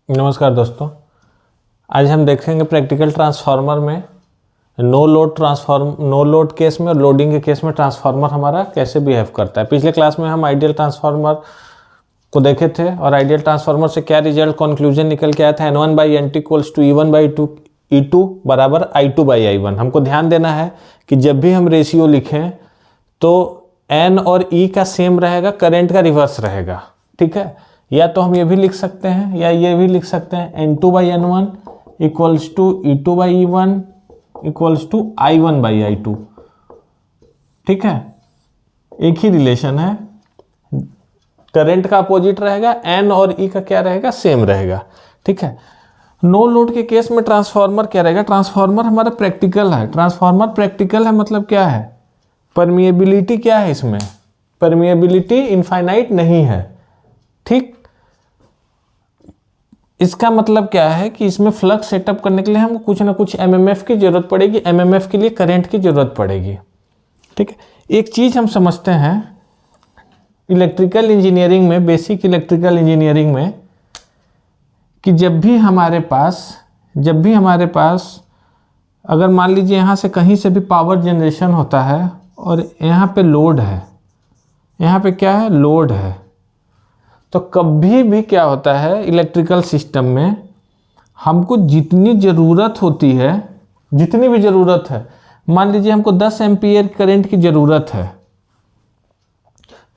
नमस्कार दोस्तों, आज हम देखेंगे प्रैक्टिकल ट्रांसफार्मर में नो लोड केस में और लोडिंग के केस में ट्रांसफार्मर हमारा कैसे बिहेव करता है। पिछले क्लास में हम आइडियल ट्रांसफार्मर को देखे थे और आइडियल ट्रांसफार्मर से क्या रिजल्ट कंक्लूजन निकल के आया था, N1/Nt = E1/E2 बराबर I2/I1। हमको ध्यान देना है कि जब भी हम रेशियो लिखें तो N और E का सेम रहेगा, करंट का रिवर्स रहेगा। ठीक है, या तो हम ये भी लिख सकते हैं या ये भी लिख सकते हैं N2/N1 = E2/E1 = I1/I2। ठीक है, एक ही रिलेशन है, करंट का अपोजिट रहेगा, N और E का क्या रहेगा, सेम रहेगा। ठीक है, नो लोड के केस में ट्रांसफार्मर क्या रहेगा, ट्रांसफार्मर हमारा प्रैक्टिकल है। ट्रांसफार्मर प्रैक्टिकल है मतलब क्या है, परमिएबिलिटी क्या है, इसमें परमिएबिलिटी इनफाइनाइट नहीं है। ठीक, इसका मतलब क्या है कि इसमें फ्लक्स सेटअप करने के लिए हमको कुछ ना कुछ एमएमएफ की जरूरत पड़ेगी, एमएमएफ के लिए करंट की जरूरत पड़ेगी। ठीक है, एक चीज हम समझते हैं इलेक्ट्रिकल इंजीनियरिंग में, बेसिक इलेक्ट्रिकल इंजीनियरिंग में, कि जब भी हमारे पास अगर मान लीजिए यहाँ से कहीं से भी पावर जनरेशन होता है और यहाँ पे लोड है, यहाँ पे क्या है, लोड है, तो कभी भी क्या होता है इलेक्ट्रिकल सिस्टम में, हमको जितनी ज़रूरत होती है, जितनी भी ज़रूरत है, मान लीजिए हमको 10 एम्पीयर करंट की ज़रूरत है,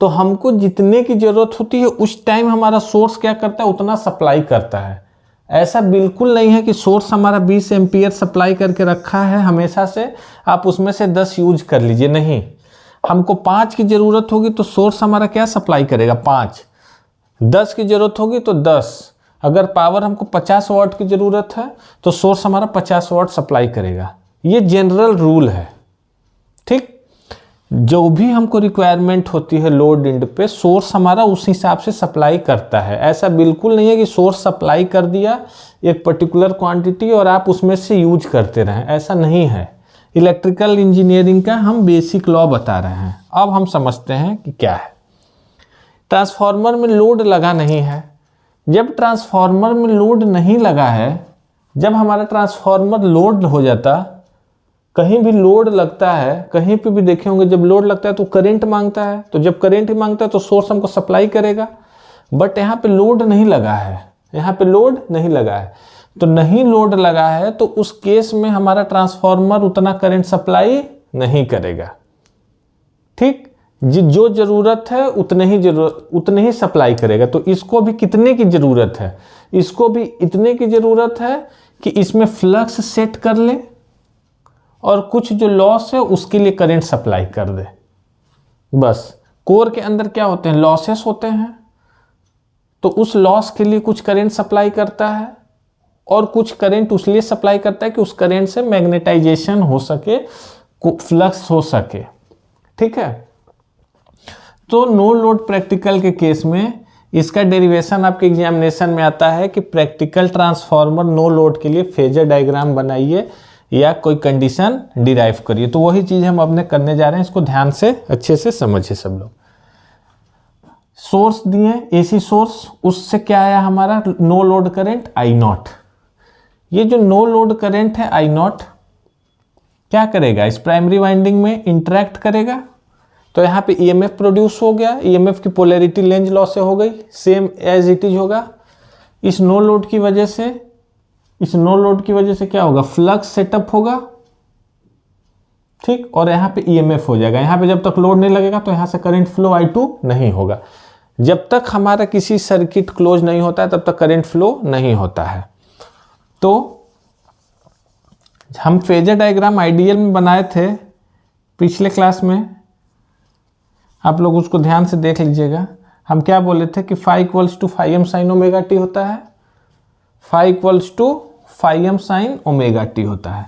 तो हमको जितने की ज़रूरत होती है उस टाइम हमारा सोर्स क्या करता है, उतना सप्लाई करता है। ऐसा बिल्कुल नहीं है कि सोर्स हमारा 20 एम्पीयर सप्लाई करके रखा है हमेशा से, आप उसमें से 10 यूज कर लीजिए। नहीं, हमको 5 की ज़रूरत होगी तो सोर्स हमारा क्या सप्लाई करेगा, 5। 10 की जरूरत होगी तो 10। अगर पावर हमको 50 वाट की जरूरत है तो सोर्स हमारा 50 वाट सप्लाई करेगा। ये जनरल रूल है। ठीक, जो भी हमको रिक्वायरमेंट होती है लोड एंड पे, सोर्स हमारा उस हिसाब से सप्लाई करता है। ऐसा बिल्कुल नहीं है कि सोर्स सप्लाई कर दिया एक पर्टिकुलर क्वांटिटी और आप उसमें से यूज करते रहें, ऐसा नहीं है। इलेक्ट्रिकल इंजीनियरिंग का हम बेसिक लॉ बता रहे हैं। अब हम समझते हैं कि क्या है। ट्रांसफार्मर में लोड लगा नहीं है। जब ट्रांसफार्मर में लोड नहीं लगा है, जब हमारा ट्रांसफार्मर लोड हो जाता, कहीं भी लोड लगता है, कहीं पे भी देखे होंगे जब लोड लगता है तो करंट मांगता है, तो जब करंट मांगता है तो सोर्स हमको सप्लाई करेगा। बट यहाँ पे लोड नहीं लगा है, यहाँ पे लोड नहीं लगा है, तो नहीं लोड लगा है तो उस केस में हमारा ट्रांसफार्मर उतना करंट सप्लाई नहीं करेगा। ठीक, जो जरूरत है उतने ही सप्लाई करेगा। तो इसको भी कितने की जरूरत है, इसको भी इतने की जरूरत है कि इसमें फ्लक्स सेट कर ले और कुछ जो लॉस है उसके लिए करंट सप्लाई कर दे। बस, कोर के अंदर क्या होते हैं, लॉसेस होते हैं, तो उस लॉस के लिए कुछ करंट सप्लाई करता है और कुछ करंट उसलिए सप्लाई करता है कि उस करंट से मैग्नेटाइजेशन हो सके, फ्लक्स हो सके। ठीक है, तो नो लोड प्रैक्टिकल के केस में इसका डेरिवेशन आपके एग्जामिनेशन में आता है कि प्रैक्टिकल ट्रांसफार्मर नो लोड के लिए फेजर डायग्राम बनाइए या कोई कंडीशन डिराइव करिए। तो वही चीज़ हम अपने करने जा रहे हैं, इसको ध्यान से अच्छे से समझिए सब लोग। सोर्स दिए, एसी सोर्स, उससे क्या आया हमारा नो लोड करंट I0। ये जो नो लोड करंट है I0 क्या करेगा, इस प्राइमरी वाइंडिंग में इंटरेक्ट करेगा, तो यहाँ पे EMF प्रोड्यूस हो गया, EMF की पोलैरिटी लेंज लॉ से हो गई, सेम एज इट इज होगा। इस नो लोड की वजह से क्या होगा, फ्लक्स सेटअप होगा। ठीक, और यहाँ पे EMF हो जाएगा। यहाँ पे जब तक लोड नहीं लगेगा तो यहाँ से करंट फ्लो I2 नहीं होगा। जब तक हमारा किसी सर्किट क्लोज नहीं होता है तब तक करंट फ्लो नहीं होता है। तो हम फेजर डायग्राम आइडियल में बनाए थे पिछले क्लास में, आप लोग उसको ध्यान से देख लीजिएगा। हम क्या बोले थे कि phi = phi m sin omega t होता है, phi = phi m sin omega t होता है।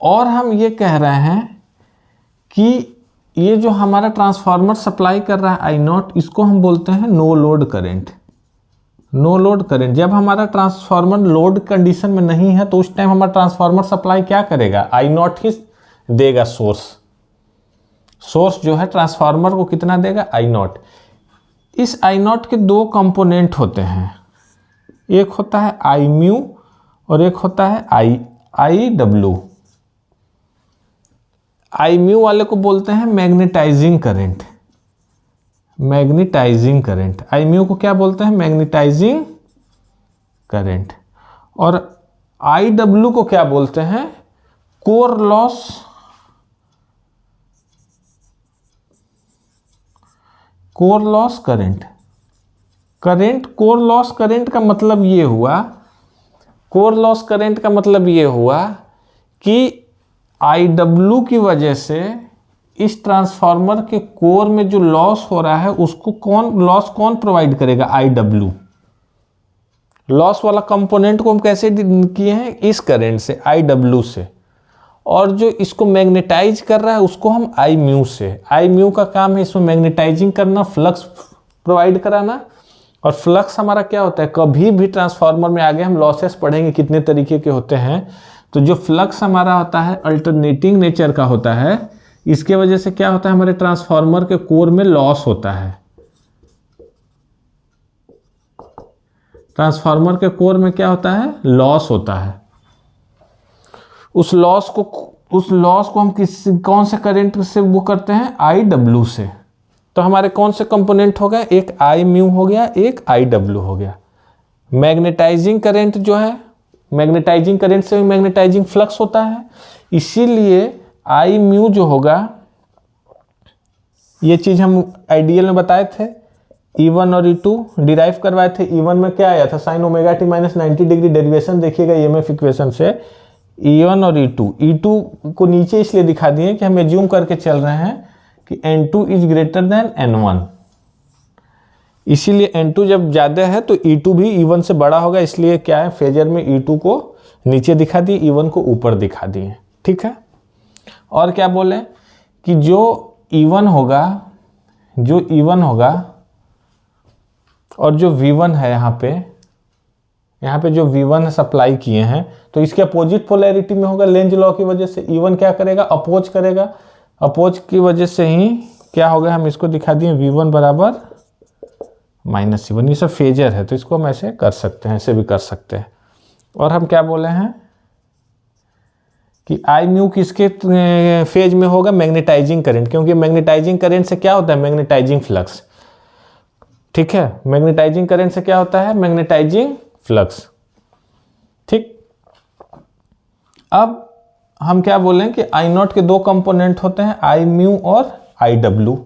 और हम ये कह रहे हैं कि ये जो हमारा ट्रांसफार्मर सप्लाई कर रहा है I0, इसको हम बोलते हैं no load current. No load current, जब हमारा ट्रांसफार्मर लोड कंडीशन में नहीं है तो उस टाइम हमारा ट्रांसफार्मर सप्लाई क्या करेगा, I0 ही देगा। सोर्स जो है ट्रांसफार्मर को कितना देगा, I0। इस I0 के दो कंपोनेंट होते हैं, एक होता है आई म्यू और एक होता है आई डब्ल्यू। आई म्यू वाले को बोलते हैं magnetising current. Magnetising current, I mu को क्या बोलते हैं? Magnetising current. और आई डब्ल्यू को क्या बोलते हैं? Core loss. Core loss current. Current, core loss current का मतलब ये हुआ, कोर लॉस करंट का मतलब ये हुआ कि आई डब्ल्यू की वजह से इस ट्रांसफार्मर के कोर में जो लॉस हो रहा है उसको कौन प्रोवाइड करेगा? I W. लॉस वाला कंपोनेंट को हम कैसे किए हैं? इस करंट से, आई डब्ल्यू से। और जो इसको मैग्नेटाइज कर रहा है उसको हम आई म्यू से। आई म्यू का काम है इसमें मैग्नेटाइजिंग करना, फ्लक्स प्रोवाइड कराना। और फ्लक्स हमारा क्या होता है? कभी भी ट्रांसफार्मर में आगे हम लॉसेस पढ़ेंगे कितने तरीके के होते हैं। तो जो फ्लक्स हमारा होता है अल्टरनेटिंग नेचर का होता है। इसके वजह से क्या होता है? हमारे ट्रांसफार्मर के कोर में लॉस होता है। ट्रांसफार्मर के कोर में क्या होता है? लॉस होता है। उस लॉस को हम कौन से करंट से वो करते हैं? आई डब्ल्यू से। तो हमारे कौन से कंपोनेंट हो गए? एक आई म्यू हो गया, एक आई डब्ल्यू हो गया। मैग्नेटाइजिंग करंट जो है, मैग्नेटाइजिंग करंट से मैग्नेटाइजिंग फ्लक्स होता है, इसीलिए आई म्यू जो होगा, ये चीज हम आइडियल में बताए थे। E1 और E2 डिराइव करवाए थे। E1 में क्या आया था? Sine omega T minus 90 degree derivation देखिएगा EMF इक्वेशन से। E1 और E2 को नीचे इसलिए दिखा दिए कि हम एज्यूम करके चल रहे हैं कि N2 is greater than N1, इसीलिए N2 जब ज़्यादा है तो E2 भी E1 से बड़ा होगा। इसलिए क्या है, फेजर में E2 को नीचे दिखा दिए, E1 को ऊपर दिखा दिए। ठीक है। और क्या बोले कि जो E1 होगा और जो V1 है यहाँ पे जो V1 सप्लाई किए हैं, तो इसके अपोजिट पोलैरिटी में होगा। लेंज लॉ की वजह से E1 क्या करेगा? अपोज करेगा। अपोज की वजह से ही क्या होगा, हम इसको दिखा दिए V1 बराबर -C1। ये सब फेजर है तो इसको हम ऐसे कर सकते हैं, ऐसे भी कर सकते हैं। और हम क्या बोले हैं कि आई म्यू किसके फेज में होगा? मैग्नेटाइजिंग करंट, क्योंकि मैग्नेटाइजिंग करंट से क्या होता है? Magnetising flux. ठीक है, मैग्नेटाइजिंग करंट से क्या होता है? Magnetising flux. ठीक। अब हम क्या बोलें कि आई नॉट के दो कंपोनेंट होते हैं, आई म्यू और आई डब्ल्यू।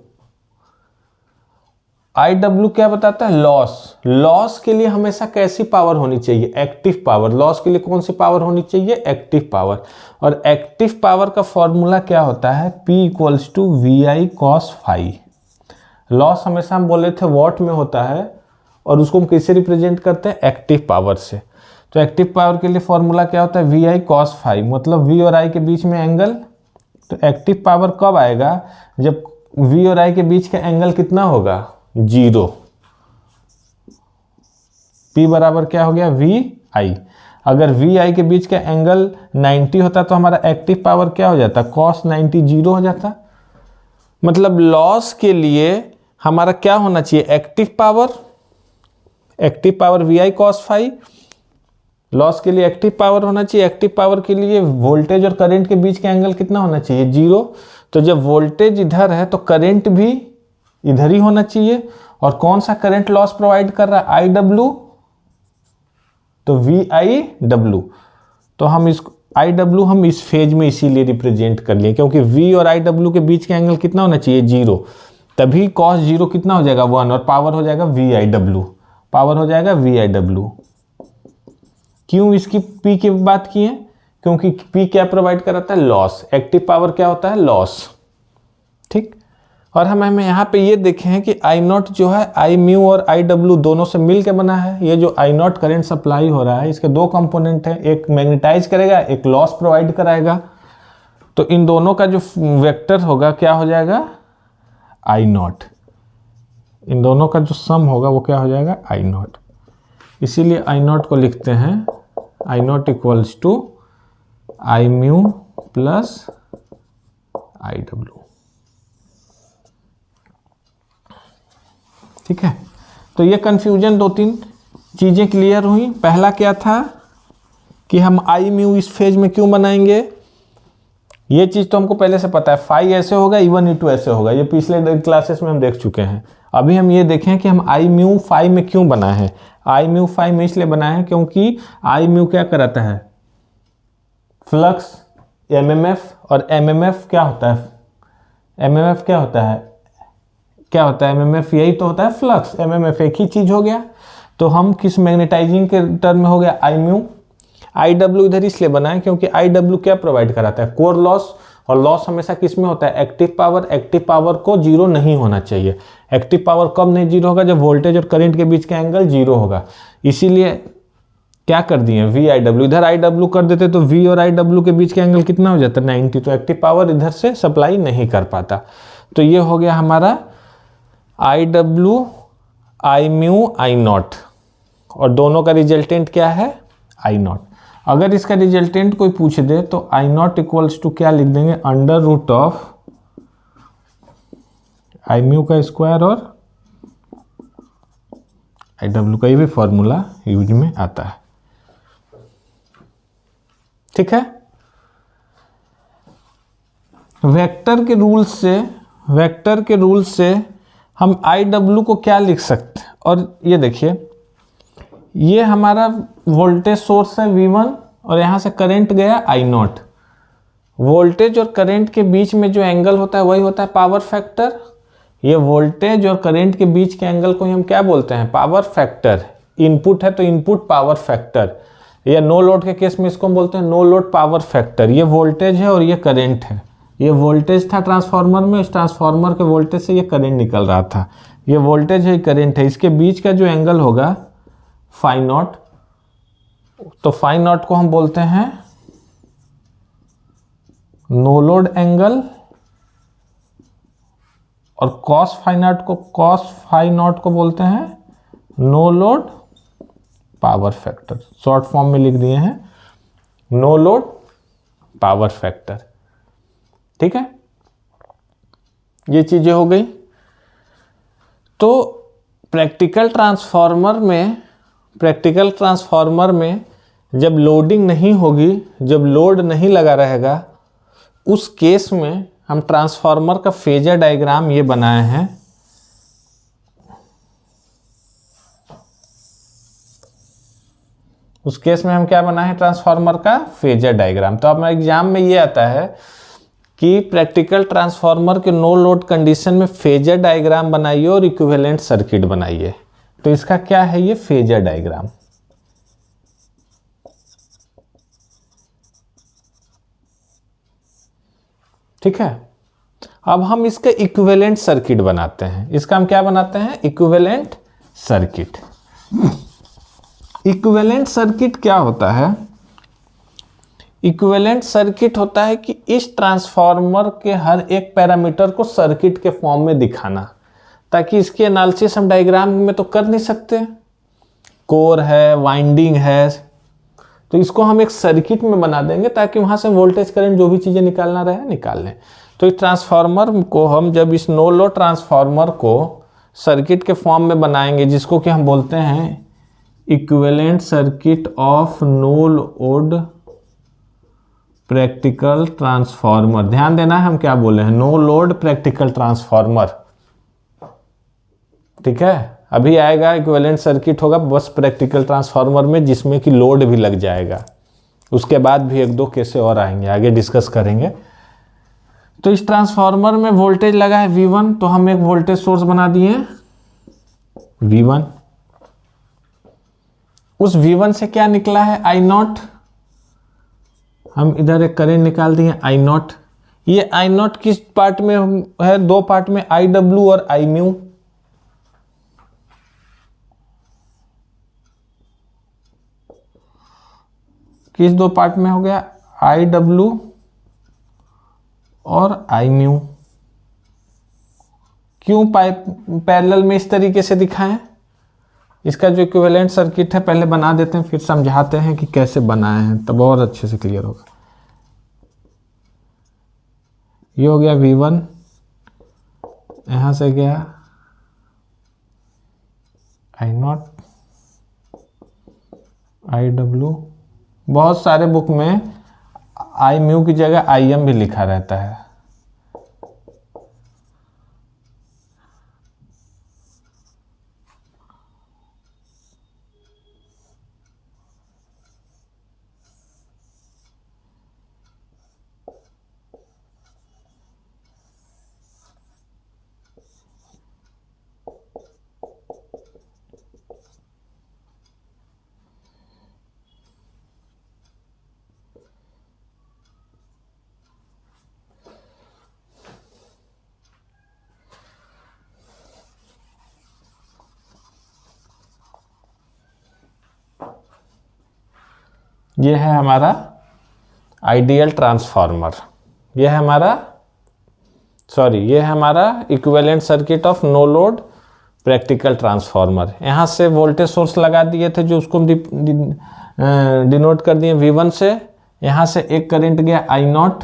आई डब्ल्यू क्या बताता है? लॉस। लॉस के लिए हमेशा कैसी पावर होनी चाहिए? Active power. लॉस के लिए कौन सी पावर होनी चाहिए? Active power. और एक्टिव पावर का फॉर्मूला क्या होता है? P = VI cos phi। Loss हमेशा हम बोले थे वॉट में होता है, और उसको हम कैसे रिप्रेजेंट करते हैं? एक्टिव पावर से। तो एक्टिव पावर के लिए फॉर्मूला क्या होता है? VI cos phi, मतलब V और I के बीच में एंगल। तो एक्टिव पावर कब आएगा? जब V और I के बीच का एंगल कितना होगा? 0। P बराबर क्या हो गया? VI। अगर VI के बीच का एंगल 90 होता तो हमारा एक्टिव पावर क्या हो जाता? cos 90 0 हो जाता। मतलब लॉस के लिए हमारा क्या होना चाहिए? Active power. Active power VI cos phi। Loss के लिए एक्टिव पावर होना चाहिए। एक्टिव पावर के लिए वोल्टेज और करंट के बीच का एंगल कितना होना चाहिए? 0। तो जब वोल्टेज इधर है तो करंट भी इधर ही होना चाहिए। और कौन सा करंट लॉस प्रोवाइड कर रहा है? I W. तो VIW। तो हम इस IW हम इस फेज में इसीलिए रिप्रेजेंट कर लिए, क्योंकि V और IW के बीच का एंगल कितना होना चाहिए? 0। तभी cos 0 कितना हो जाएगा? 1, और पावर हो जाएगा VIW। पावर हो जाएगा VIW। क्यों इसकी P की बात की है? क्योंकि P क्या प्रोवाइड कराता है? लॉस। एक्टिव पावर क्या होता है? लॉस। ठीक। और हम यहाँ पे ये देखे हैं कि आई नॉट जो है आई म्यू और आई डब्ल्यू दोनों से मिल के बना है। ये जो आई नॉट करंट सप्लाई हो रहा है इसके दो कंपोनेंट हैं, एक मैग्नेटाइज करेगा, एक लॉस प्रोवाइड कराएगा। तो इन दोनों का जो वेक्टर होगा क्या हो जाएगा? I not. इन दोनों का जो सम होगा वो क्या हो जाएगा? I naught. इसीलिए आई नॉट को लिखते हैं I naught = I mu plus I W. ठीक है। तो ये कंफ्यूजन 2-3 चीज़ें क्लियर हुई। पहला क्या था कि हम आई म्यू इस फेज में क्यों बनाएंगे, ये चीज़ तो हमको पहले से पता है, फाई ऐसे होगा, E1 E2 ऐसे होगा, ये पिछले क्लासेस में हम देख चुके हैं। अभी हम ये देखें कि हम आई म्यू फाई में क्यों बनाए हैं। आई म्यू फाई में इसलिए बनाए हैं क्योंकि आई म्यू क्या कराता है, फ्लक्स, एमएमएफ, और एमएमएफ क्या होता है, एमएमएफ क्या होता है, क्या होता है एमएमएफ, यही तो होता है फ्लक्स, एमएमएफ एक ही चीज हो गया। तो हम किस मैग्नेटाइजिंग के टर्म में हो गया, आई म्यू। आई डब्ल्यू इधर इसलिए बनाए क्योंकि आई डब्ल्यू क्या प्रोवाइड कराता है, कोर लॉस, और लॉस हमेशा किस में होता है, एक्टिव पावर। एक्टिव पावर को जीरो नहीं होना चाहिए। एक्टिव पावर कब नहीं जीरो होगा, जब वोल्टेज और करंट के बीच का एंगल जीरो होगा। इसीलिए क्या कर दिए, वी आई डब्ल्यू, इधर आई डब्ल्यू कर देते तो वी और आई डब्ल्यू के बीच का एंगल कितना हो जाता है, 90। तो एक्टिव पावर इधर से सप्लाई नहीं कर पाता। तो ये हो गया हमारा I W, I mu, I not, और दोनों का रिजल्टेंट क्या है, आई नॉट। अगर इसका रिजल्टेंट कोई पूछ दे तो आई नॉट इक्वल्स टू क्या लिख देंगे, under root of I mu का स्क्वायर और आई डब्ल्यू का, ये भी फॉर्मूला यूज में आता है। ठीक है, वेक्टर के रूल से हम आई डब्ल्यू को क्या लिख सकते हैं, और ये देखिए ये हमारा वोल्टेज सोर्स है V1 और यहाँ से करंट गया I नॉट। वोल्टेज और करंट के बीच में जो एंगल होता है वही होता है पावर फैक्टर। ये वोल्टेज और करंट के बीच के एंगल को हम क्या बोलते हैं, पावर फैक्टर। इनपुट है तो इनपुट पावर फैक्टर, या नो लोड के केस में इसको हम बोलते हैं नो लोड पावर फैक्टर। ये वोल्टेज है और ये करंट है। ये वोल्टेज था ट्रांसफार्मर में, इस ट्रांसफार्मर के वोल्टेज से ये करंट निकल रहा था। ये वोल्टेज है, करंट है, इसके बीच का जो एंगल होगा फाई नॉट, तो फाई नॉट को हम बोलते हैं नो लोड एंगल, और कॉस फाई नॉट को बोलते हैं no load power factor. Short form में लिख दिए हैं नो लोड पावर फैक्टर। ठीक है, ये चीजें हो गई। तो प्रैक्टिकल ट्रांसफार्मर में जब लोडिंग नहीं होगी, जब लोड नहीं लगा रहेगा, उस केस में हम ट्रांसफार्मर का फेजर डायग्राम ये बनाए हैं। उस केस में हम क्या बनाए हैं, ट्रांसफार्मर का फेजर डायग्राम। तो अब एग्जाम में ये आता है कि प्रैक्टिकल ट्रांसफार्मर के नो लोड कंडीशन में फेजर डायग्राम बनाइए और इक्विवेलेंट सर्किट बनाइए। तो इसका क्या है, ये फेजर डायग्राम। ठीक है, अब हम इसका इक्विवेलेंट सर्किट बनाते हैं। इसका हम क्या बनाते हैं, इक्विवेलेंट सर्किट। इक्विवेलेंट सर्किट क्या होता है, इक्विवेलेंट सर्किट होता है कि इस ट्रांसफार्मर के हर एक पैरामीटर को सर्किट के फॉर्म में दिखाना, ताकि इसके एनालिसिस हम डायग्राम में तो कर नहीं सकते। कोर है, वाइंडिंग है, तो इसको हम एक सर्किट में बना देंगे ताकि वहां से वोल्टेज करंट जो भी चीजें निकालना रहे निकाल लें। तो इस ट्रांसफार्मर को हम जब इस नो लोड ट्रांसफार्मर को सर्किट के फॉर्म में बनाएंगे, जिसको कि हम बोलते हैं equivalent circuit of no load practical transformer. ध्यान देना है हम क्या बोले हैं, नो लोड प्रैक्टिकल ट्रांसफार्मर। ठीक है, अभी आएगा इक्विवेलेंट सर्किट होगा बस प्रैक्टिकल ट्रांसफार्मर में, जिसमें कि लोड भी लग जाएगा। उसके बाद भी एक दो केसें और आएंगे, आगे डिस्कस करेंगे। तो इस ट्रांसफार्मर में वोल्टेज लगा है V1, तो हम एक वोल्टेज सोर्स बना दिए V1। उस V1 से क्या निकला है, I नॉट। हम इधर एक करंट निकाल दिए I नॉट। ये I नॉट किस पार्ट में है, दो पार्ट में, IW और I म्यू। किस दो पार्ट में हो गया, IW और I म्यू। क्यों पैरेलल में इस तरीके से दिखाएं, इसका जो इक्विवेलेंट सर्किट है पहले बना देते हैं, फिर समझाते हैं कि कैसे बनाए हैं, तब और अच्छे से क्लियर होगा। ये हो गया V1, यहां से गया I नॉट, आई डब्ल्यू, बहुत सारे बुक में आई म्यू की जगह आई एम भी लिखा रहता है। ये है हमारा आइडियल ट्रांसफार्मर, ये है हमारा equivalent circuit of no load practical transformer. यहाँ से वोल्टेज सोर्स लगा दिए थे जो उसको डिनोट कर दिए V1 से। यहाँ से एक करंट गया I0,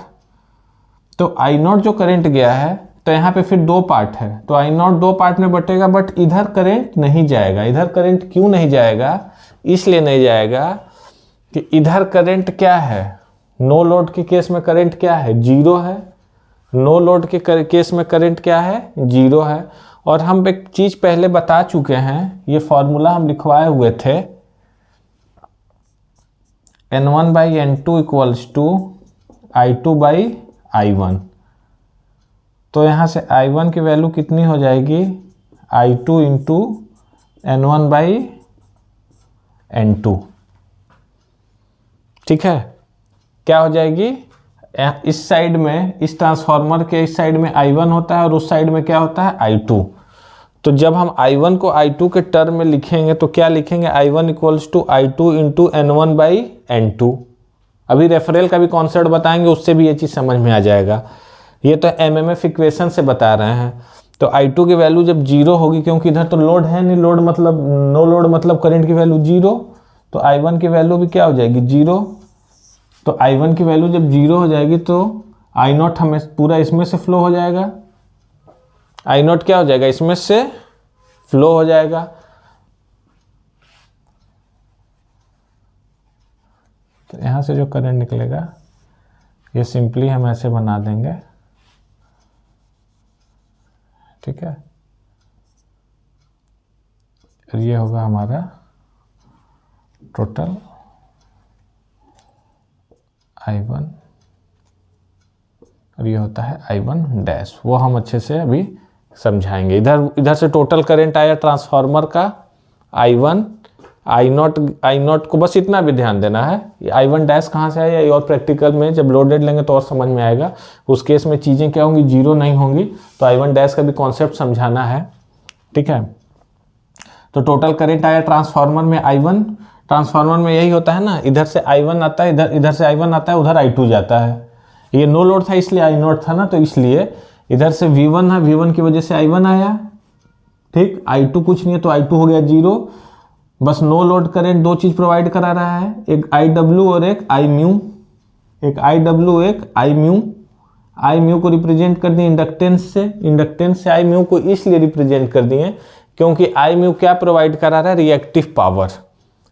तो I0 जो करंट गया है तो यहाँ पे फिर दो पार्ट है, तो I0 दो पार्ट में बटेगा, बट इधर करंट नहीं जाएगा। इधर करंट क्यों नहीं जाएगा? इसलिए नहीं जाएगा कि इधर करंट क्या है, नो लोड के केस में करंट क्या है, जीरो है। नो लोड के केस में करंट क्या है, जीरो है। और हम एक चीज पहले बता चुके हैं, ये फॉर्मूला हम लिखवाए हुए थे, N1/N2 इक्वल्स टू I2/I1। तो यहाँ से I1 की वैल्यू कितनी हो जाएगी, I2 इंटू N1/N2। ठीक है, क्या हो जाएगी, इस साइड में, इस ट्रांसफार्मर के इस साइड में I1 होता है और उस साइड में क्या होता है, I2। तो जब हम I1 को I2 के टर्म में लिखेंगे तो क्या लिखेंगे, I1 equals to I2 into N1/N2। अभी रेफरल का भी कॉन्सेप्ट बताएंगे, उससे भी ये चीज़ समझ में आ जाएगा। ये तो MMF इक्वेशन से बता रहे हैं। तो I2 की वैल्यू जब जीरो होगी, क्योंकि इधर तो लोड है नहीं, लोड मतलब नो लोड मतलब करंट की वैल्यू जीरो, तो I1 की वैल्यू भी क्या हो जाएगी, जीरो। तो I1 की वैल्यू जब जीरो हो जाएगी तो I0 हमें पूरा इसमें से फ्लो हो जाएगा, I0 क्या हो जाएगा, इसमें से फ्लो हो जाएगा। तो यहाँ से जो करंट निकलेगा ये सिंपली हम ऐसे बना देंगे, ठीक है। और ये होगा हमारा टोटल I1 और ये होता है I1 डैश, वो हम अच्छे से अभी समझाएंगे। इधर से टोटल करंट आया ट्रांसफार्मर का I1, I0 को बस इतना भी ध्यान देना है, I1 डैश कहाँ से आया, और प्रैक्टिकल में जब लोडेड लेंगे तो और समझ में आएगा। उस केस में चीज़ें क्या होंगी, जीरो नहीं होंगी। तो I1 डैश का भी कॉन्सेप्ट समझाना है, ठीक है। तो टोटल करंट आया ट्रांसफार्मर में I1, ट्रांसफार्मर में यही होता है ना, इधर से I1 आता है, इधर से I1 आता है, उधर I2 जाता है। ये नो लोड था इसलिए I0 था ना, तो इसलिए इधर से V1 है, V1 की वजह से I1 आया, ठीक। I2 कुछ नहीं है तो I2 हो गया जीरो। बस नो लोड करंट दो चीज प्रोवाइड करा रहा है, एक IW और एक I म्यू, एक IW एक I म्यू। I म्यू को रिप्रेजेंट कर दिए इंडक्टेंस से, इंडक्टेंस से I म्यू को इसलिए रिप्रेजेंट कर दिए क्योंकि I म्यू क्या प्रोवाइड करा रहा है, रिएक्टिव पावर।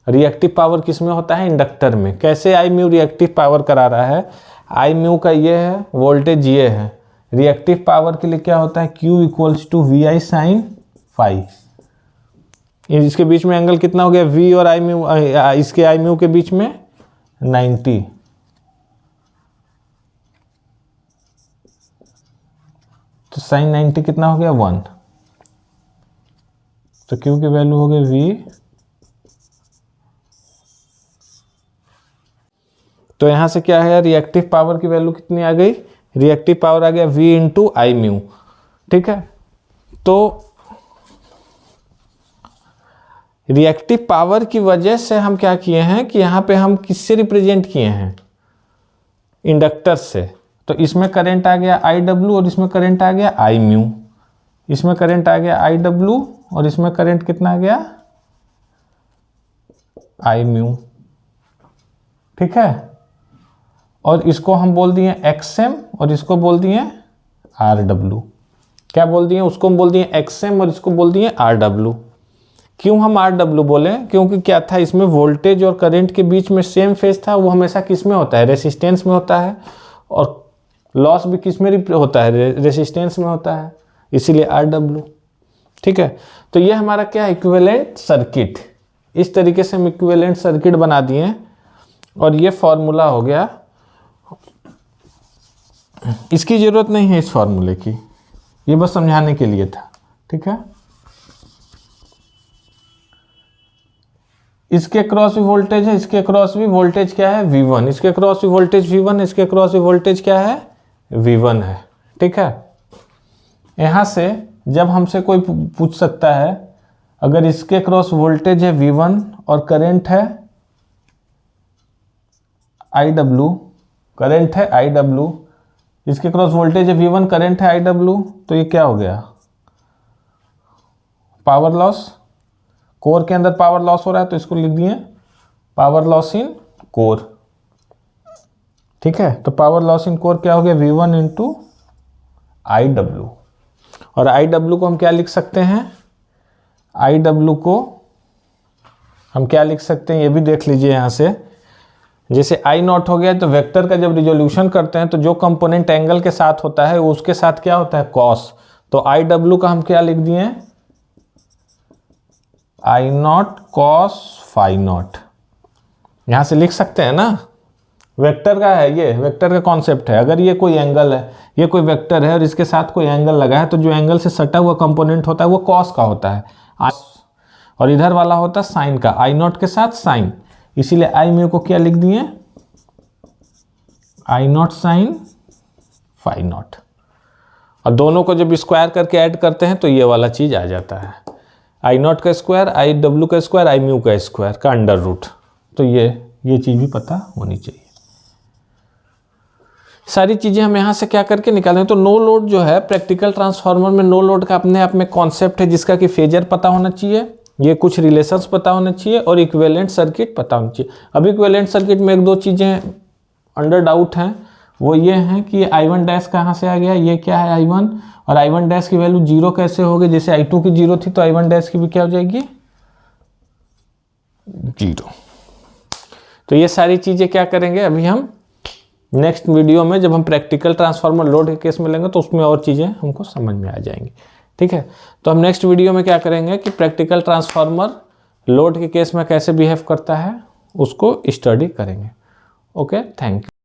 रिएक्टिव पावर किस में होता है, इंडक्टर में। कैसे I म्यू रिएक्टिव पावर करा रहा है, I म्यू का ये है, वोल्टेज ये है। रिएक्टिव पावर के लिए क्या होता है, Q equals to VI sine phi. इसके बीच में एंगल कितना हो गया, V और I म्यू, इसके I म्यू के बीच में 90। तो साइन 90 कितना हो गया, 1। तो Q की वैल्यू हो गई V। तो यहां से क्या है, रिएक्टिव पावर की वैल्यू कितनी आ गई, रिएक्टिव पावर आ गया V इंटू I म्यू, ठीक है। तो रिएक्टिव पावर की वजह से हम क्या किए हैं कि यहाँ पे हम किससे रिप्रेजेंट किए हैं, इंडक्टर से। तो इसमें करंट आ गया IW और इसमें करंट आ गया I म्यू। इसमें करंट आ गया IW और इसमें करंट कितना आ गया, I म्यू, ठीक है। और इसको हम बोल दिए XM और इसको बोल दिए RW। क्या बोल दिए, उसको हम बोल दिए XM और इसको बोल दिए RW। क्यों हम RW बोले, क्योंकि क्या था इसमें वोल्टेज और करंट के बीच में सेम फेज था। वो हमेशा किस में होता है, रेसिस्टेंस में होता है, और लॉस भी किस में होता है, रेसिस्टेंस में होता है, इसीलिए RW। ठीक है, तो ये हमारा क्या है, इक्विवेलेंट सर्किट। इस तरीके से हम इक्विवेलेंट सर्किट बना दिए और ये फॉर्मूला हो गया। इसकी जरूरत नहीं है इस फॉर्मूले की, ये बस समझाने के लिए था। ठीक है, इसके क्रॉस भी वोल्टेज है, इसके क्रॉस भी वोल्टेज क्या है, V1, इसके क्रॉस भी वोल्टेज V1, इसके क्रॉस भी वोल्टेज क्या है, V1 है। ठीक है, यहां से जब हमसे कोई पूछ सकता है, अगर इसके क्रॉस वोल्टेज है V1 और करंट है IW, करंट है IW, इसके क्रॉस वोल्टेज है V1, करंट है IW, तो ये क्या हो गया, पावर लॉस। कोर के अंदर पावर लॉस हो रहा है तो इसको लिख दिए पावर लॉस इन कोर। ठीक है, तो पावर लॉस इन कोर क्या हो गया, V1 इंटू IW। और IW को हम क्या लिख सकते हैं, IW को हम क्या लिख सकते हैं, ये भी देख लीजिए यहाँ से। जैसे I नॉट हो गया, तो वेक्टर का जब रिजोल्यूशन करते हैं तो जो कंपोनेंट एंगल के साथ होता है वो उसके साथ क्या होता है, कॉस। तो IW का हम क्या लिख दिए, I naught cos phi naught. यहां से लिख सकते हैं ना, वेक्टर का है ये, वेक्टर का कॉन्सेप्ट है। अगर ये कोई एंगल है, ये कोई वेक्टर है और इसके साथ कोई एंगल लगा है, तो जो एंगल से सटा हुआ कंपोनेंट होता है वो कॉस का होता है, और इधर वाला होता है साइन का, I नॉट के साथ साइन। इसीलिए I म्यू को क्या लिख दिए, I naught sine phi naught. और दोनों को जब स्क्वायर करके ऐड करते हैं तो ये वाला चीज आ जाता है, I नॉट का स्क्वायर, IW का स्क्वायर, I म्यू का स्क्वायर का अंडर रूट। तो ये चीज भी पता होनी चाहिए। सारी चीजें हम यहाँ से क्या करके निकालें, तो नो लोड जो है प्रैक्टिकल ट्रांसफार्मर में, नो लोड का अपने आप में कॉन्सेप्ट है, जिसका कि फेजर पता होना चाहिए, ये कुछ रिलेशंस पता होना चाहिए, और इक्विवेलेंट सर्किट पता होना चाहिए। अब इक्विवेलेंट सर्किट में एक दो चीजें अंडर डाउट हैं, वो ये हैं कि I1 डैश कहाँ से आ गया, ये क्या है I1, और I1 डैश की वैल्यू 0 कैसे हो गई। जैसे I2 की 0 थी तो I1 डैश की भी क्या हो जाएगी, 0। तो ये सारी चीजें क्या करेंगे अभी हम नेक्स्ट वीडियो में, जब हम प्रैक्टिकल ट्रांसफार्मर लोड के केस में लेंगे तो उसमें और चीजें हमको समझ में आ जाएंगी। ठीक है, तो हम नेक्स्ट वीडियो में क्या करेंगे कि प्रैक्टिकल ट्रांसफार्मर लोड के केस में कैसे बिहेव करता है उसको स्टडी करेंगे। Okay, thank you.